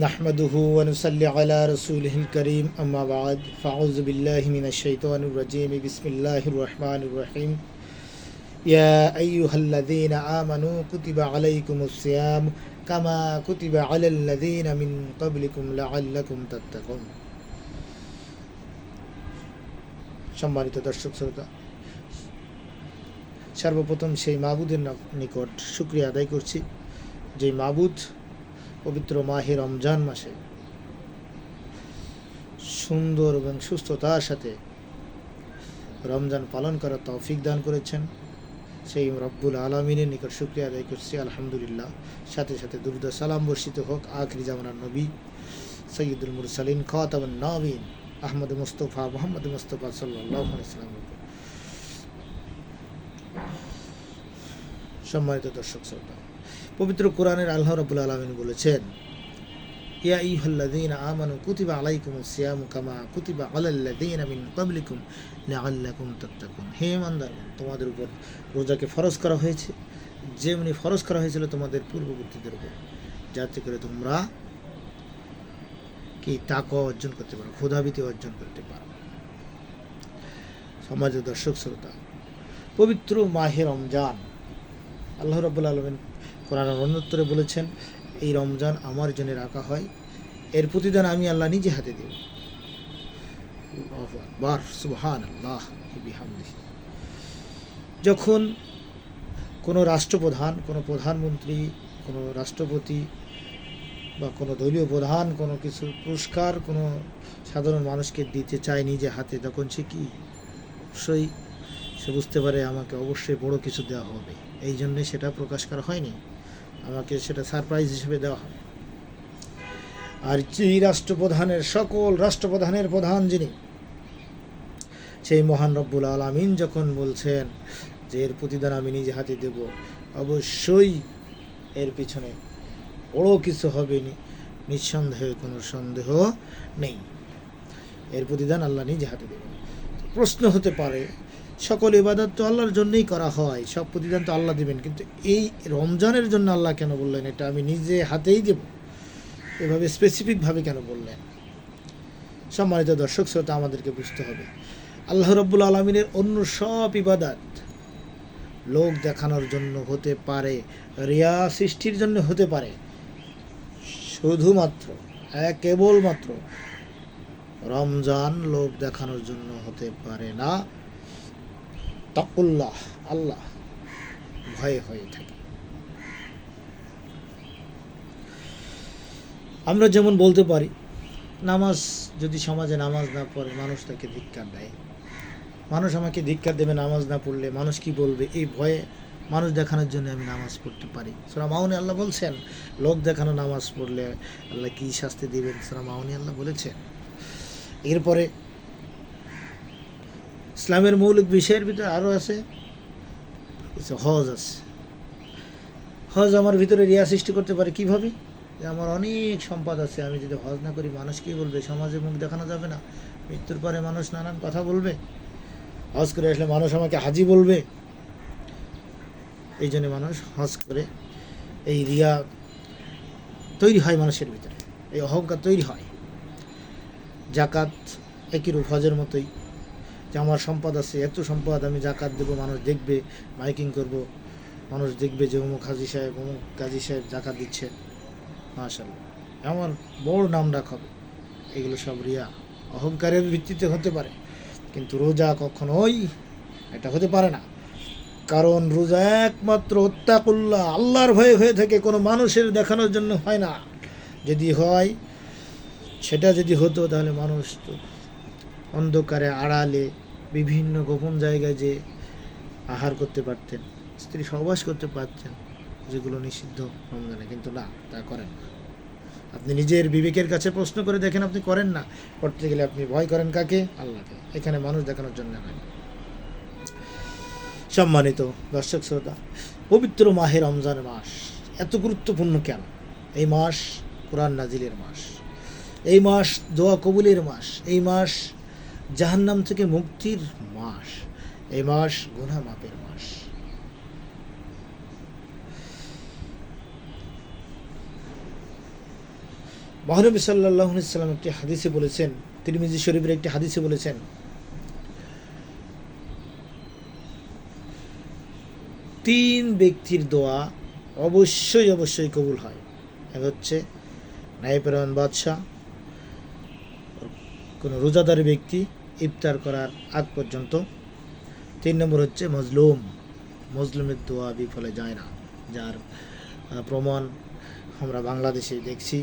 নাহমাদুহু ওয়া নুসাল্লি আলা রাসূলিহিল কারীম আম্মা বা'দ ফাআউযু বিল্লাহি মিনাশ শাইতানির রাজীম বিসমিল্লাহির রহমানির রহিম ইয়া আইয়ুহাল্লাযীনা আমানু কুতিবা আলাইকুমুস সিয়াম কামা কুতিবা আলাল্লাযীনা মিন ক্বাবলিকুম লাআল্লাকুম তাত্তাকুন। সম্মানিত দর্শক শ্রোতা, সর্বপ্রথম সেই মাবুদের নিকট শুকরিয়া আদায় করছি, যে মাবুদ পবিত্র মাহে রমজান মাসে সুন্দর এবং সুস্থতার সাথে রমজান পালন করার তৌফিক দান করেছেন। সেই রব্বুল আলামিনের নিকট শুকরিয়া আদায় করছি, আলহামদুলিল্লাহ। সাথে সাথে দুরূদ ও সালাম বর্ষিত হোক আখিরি জামানার নবী সৈয়দুল মুরসালিন খাতামুন নবীন আহমদ মুস্তফা মুহাম্মদ মুস্তফা সাল্লাল্লাহু আলাইহি ওয়াসাল্লাম। সম্মানিত দর্শক শ্রোতা, পবিত্র কোরআনের আল্লাহ রাব্বুল আলামিন বলেছেন, ইয়া আইয়ুহাল্লাযীনা আমানু কুতিবা আলাইকুমুস সিয়ামু কামা কুতিবা আলাল্লাযীনা মিন ক্বাবলিকুম লাআল্লাকুম তাত্তাকুন। হে ঈমানদারগণ, তোমাদের উপর রোজাকে ফরজ করা হয়েছে যেমনি ফরজ করা হয়েছিল তোমাদের পূর্ববর্তীদের উপর, যাতে করে তোমরা কি তাকওয়া অর্জন করতে পারো, ক্ষুধাভীতি অর্জন করতে পারো। সম্মানিত দর্শক শ্রোতা, পবিত্র মাহে রমজান আল্লাহ রাব্বুল আলামিন কোরআনের অন্যত্তরে বলেছেন, এই রমজান আমার জন্য রাখা হয়, এর প্রতিদান আমি আল্লাহ নিজে হাতে দেব। আল্লাহু আকবার, সুবহানাল্লাহ বিহামদিহি। যখন কোনো রাষ্ট্রপ্রধান, কোনো প্রধানমন্ত্রী, কোনো রাষ্ট্রপতি বা কোনো দলীয় প্রধান কোনো কিছু পুরস্কার কোনো সাধারণ মানুষকে দিতে চায় নিজে হাতে, তখন সে কি অবশ্যই সে বুঝতে পারে আমাকে অবশ্যই বড় কিছু দেওয়া হবে, এই জন্যে সেটা প্রকাশ করা হয়নি, আমাকে সেটা সারপ্রাইজ হিসেবে দেওয়া হবে। আর যেই রাষ্ট্রপ্রধানের, সকল রাষ্ট্রপ্রধানের প্রধান যিনি, সেই মহান রব্বুল আলামিন যখন বলছেন যে এর প্রতিদান আমি নিজে হাতে দেব, অবশ্যই এর পিছনে বড় কিছু হবে, নিঃসন্দেহে কোনো সন্দেহ নেই, এর প্রতিদান আল্লাহ নিজে হাতে দেবেন। প্রশ্ন হতে পারে, সকল ইবাদত তো আল্লাহর জন্যই করা হয়, সব প্রতিদান তো আল্লাহ দেবেন, কিন্তু এই রমজানের জন্য আল্লাহ কেন বললেন এটা আমি নিজে হাতেই দেব, এভাবে স্পেসিফিকভাবে কেন বললেন? সম্মানিত দর্শক শ্রোতা, আমাদেরকে বুঝতে হবে, আল্লাহ রাব্বুল আলামিনের অন্য সব ইবাদত লোক দেখানোর জন্য হতে পারে, রিয়া সৃষ্টির জন্য হতে পারে, শুধুমাত্র কেবলমাত্র রমজান লোক দেখানোর জন্য হতে পারে না, তাকুল্লাহ, আল্লাহ ভয়ে হয়ে থাকে। আমরা যেমন বলতে পারি, নামাজ যদি সমাজে নামাজ না পড়ে মানুষ তাকে ধিক্কার দেয়, মানুষ আমাকে ধিক্কার দেবে নামাজ না পড়লে, মানুষ কি বলবে, এই ভয়ে মানুষ দেখানোর জন্য আমি নামাজ পড়তে পারি। সূরা মাউনে আল্লাহ বলছেন লোক দেখানো নামাজ পড়লে আল্লাহ কি শাস্তি দিবেন, সূরা মাউনে আল্লাহ বলেছেন। এরপরে ইসলামের মৌলিক বিষয়ের ভিতরে আরও আছে হজ আছে। হজ আমার ভিতরে রিয়া সৃষ্টি করতে পারে কিভাবে? যে আমার অনেক সম্পদ আছে, আমি যদি হজ না করি মানুষ কী বলবে, সমাজে মুখ দেখানো যাবে না, মৃত্যুর পরে মানুষ নানান কথা বলবে, হজ করে আসলে মানুষ আমাকে হাজি বলবে, এই জন্য মানুষ হজ করে। এই রিয়া তৈরি হয় মানুষের ভিতরে, এই অহংকার তৈরি হয়। জাকাত একই রূপ হজের মতোই, যে আমার সম্পদ আছে, এত সম্পদ, আমি জাকাত দেবো, মানুষ দেখবে, মাইকিং করব, মানুষ দেখবে যে অমুক হাজি সাহেব, অমুক গাজী সাহেব জাকাত দিচ্ছে, মাশাআল্লাহ, আমার বড় নাম ডাক হবে। এগুলো সব রিয়া, অহংকারের ভিত্তিতে হতে পারে, কিন্তু রোজা কখনোই এটা হতে পারে না, কারণ রোজা একমাত্র ওয়াত্তাকুল্লাহ, আল্লাহর ভয়ে হয়ে থাকে, কোনো মানুষের দেখানোর জন্য হয় না। যদি হয়, সেটা যদি হতো তাহলে মানুষ তো অন্ধকারে আড়ালে বিভিন্ন গোপন জায়গায় যে আহার করতে পারতেন, স্ত্রী সহবাস করতে পারতেন, যেগুলো নিষিদ্ধ রমজানে, কিন্তু না, তা করেন না। আপনি নিজের বিবেকের কাছে প্রশ্ন করে দেখেন, আপনি করেন না, করতে গেলে আপনি ভয় করেন কাকে? আল্লাহকে। এখানে মানুষ দেখানোর জন্য নয়। সম্মানিত দর্শক শ্রোতা, পবিত্র মাহে রমজান মাস এত গুরুত্বপূর্ণ কেন? এই মাস কোরআন নাজিলের মাস, এই মাস দোয়া কবুলের মাস, এই মাস জাহান্নাম থেকে মুক্তির মাস, এই মাস গুনাহ মাপের মাস। মহানবী সাল্লাল্লাহু আলাইহি সাল্লাম একটি হাদিসে বলেছেন, তিরমিজি শরীফের একটি হাদিসে বলেছেন, 3 ব্যক্তির দোয়া অবশ্যই অবশ্যই কবুল হয়। এক হচ্ছে ন্যায়পরায়ণ বাদশাহ, কোনো রোজাদার ব্যক্তি ইফতার করার আগ পর্যন্ত। 3 নম্বর হচ্ছে মজলুমের দোয়া বিফলে যায় না, যার প্রমাণ আমরা বাংলাদেশে দেখছি।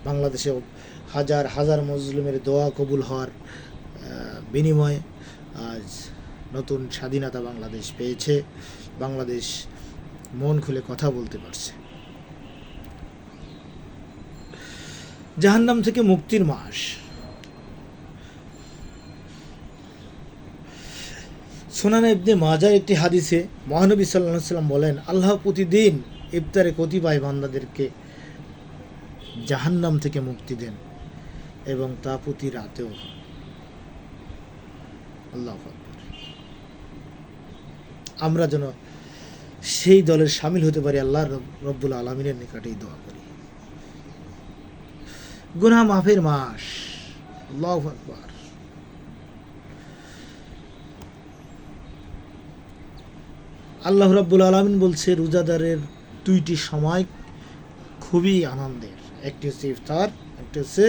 বাংলাদেশে হাজার হাজার মজলুমের দোয়া কবুল হওয়ার বিনিময়ে আজ নতুন স্বাধীনতা বাংলাদেশ পেয়েছে। বাংলাদেশ মন খুলে কথা বলতে পারছে। জাহান্নাম থেকে মুক্তির মাস। সুনানে ইবনে মাজার একটি হাদিসে মহানবী সাল্লাল্লাহু আলাইহি সাল্লাম বলেন, আল্লাহ প্রতিদিন ইফতারে কতিপয় বান্দাদেরকে জাহান্নাম থেকে মুক্তি দেন এবং তা প্রতি রাতেও। আল্লাহু আকবার। আমরা যেন সেই দলের শামিল হতে পারি, আল্লাহ রব্বুল আলামিনের নিকটেই দোয়া করি। গুনাহ মাফের মাস। আল্লাহু আকবার। আল্লাহ রাব্বুল আলামিন বলছে, রোজাদারের 2টি সময় খুবই আনন্দের। একটি হচ্ছে ইফতার, একটি হচ্ছে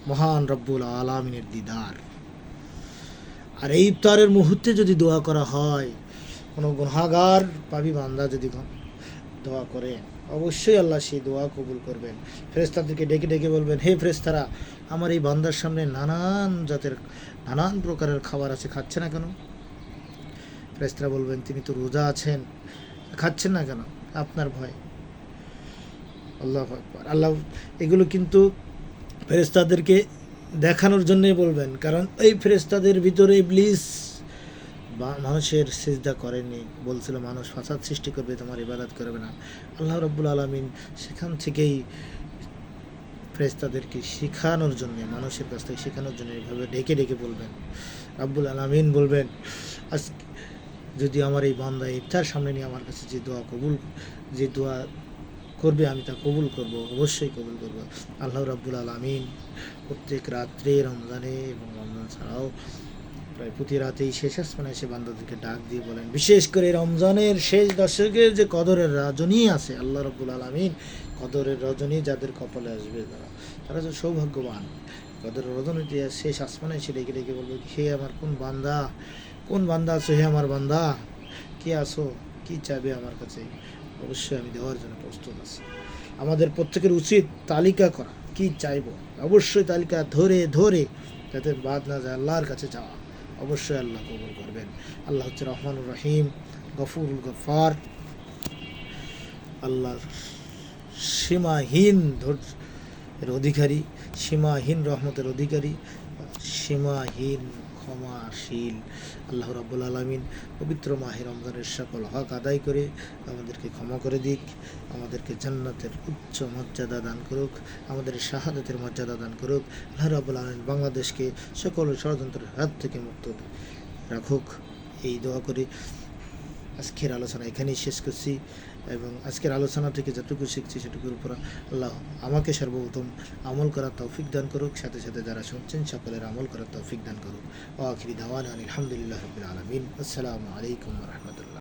মহান রব্বুল আলামিনের দিদার। আর এই ইফতারের মুহূর্তে যদি দোয়া করা হয়, কোনো গুনাহগার পাপী বান্দা যদি দোয়া করে, অবশ্যই আল্লাহ সেই দোয়া কবুল করবেন। ফেরেশতাদেরকে ডেকে ডেকে বলবেন, হে ফেরেশতারা, আমার এই বান্দার সামনে নানান প্রকারের খাবার আছে, খাচ্ছে না কেন? ফেরেশতারা বলবেন, তিনি তো রোজা আছেন, খাচ্ছেন না কেন? আপনার ভয়। আল্লাহু আকবার। আল্লাহ এগুলো কিন্তু ফেরেশতাদেরকে দেখানোর জন্যই বলবেন, কারণ এই ফেরেশতাদের ভিতরে ইবলিস মানুষের সিজদা করেনি, বলছিল মানুষ ফাসাদ সৃষ্টি করবে, তোমার ইবাদত করবে না। আল্লাহ রাব্বুল আলামিন সেখান থেকেই ফেরেশতাদেরকে শেখানোর জন্য, মানুষের কাছ থেকে শেখানোর জন্য এইভাবে ডেকে ডেকে বলবেন। রাব্বুল আলামিন বলবেন, আজ যদি আমার এই বান্দা ইফতার সামনে নিয়ে আমার কাছে যে দোয়া করবে, আমি তা কবুল করব, অবশ্যই কবুল করব। আল্লাহ রাব্বুল আলামিন প্রত্যেক রাত্রে রমজানে এবং রমজান ছাড়াও প্রায় প্রতি রাতেই শেষ আসমানে এসে বান্দাদেরকে ডাক দিয়ে বলেন, বিশেষ করে রমজানের শেষ দশকের যে কদরের রজনী আছে, আল্লাহ রাব্বুল আলামিন কদরের রজনী যাদের কপালে আসবে, তারা যে সৌভাগ্যবান। কদরের রজনীতে শেষ আসমানে এসে ডেকে ডেকে বলবে, হে আমার কোন বান্দা আছো, হে আমার বান্দা, কে আসো, কি চাইবে আমার কাছে? অবশ্যই আমি দেওয়ার জন্য প্রস্তুত আছি। আমাদের প্রত্যেকের উচিত তালিকা করা, কি চাইব, অবশ্যই তালিকা ধরে ধরে যাতে বাদ না যায় আল্লাহর কাছে যাওয়া। অবশ্যই আল্লাহ কবুল করবেন। আল্লাহ হচ্ছে রহমানুর রহিম, গফুরুল গফার। আল্লাহ সীমাহীন ধৈর্যের অধিকারী, সীমাহীন রহমতের অধিকারী, সীমাহীন ক্ষমাশীল। আল্লাহ রাব্বুল আলামিন পবিত্র মাহে রমজানের সকল হক আদায় করে আমাদেরকে ক্ষমা করে দিক, আমাদেরকে জান্নাতের উচ্চ মর্যাদা দান করুক, আমাদের শাহাদাতের মর্যাদা দান করুক। আল্লাহ রাব্বুল আলামিন বাংলাদেশকে সকল ষড়যন্ত্রের হাত থেকে মুক্ত রাখুক, এই দোয়া করি। আজকের আলোচনা এখানেই শেষ করছি, এবং আজকের আলোচনা থেকে যতটুকু শিখছি সেটুকুর উপর আল্লাহ আমাকে সর্বপ্রথম আমল করার তৌফিক দান করুক, সাথে সাথে যারা শুনছেন সকলের আমল করার তৌফিক দান করুক। ওয়া আখিরি দাওয়ানা আলহামদুলিল্লাহি রাব্বিল আলামিন। আসসালামু আলাইকুম ওয়া রাহমাতুল্লাহ।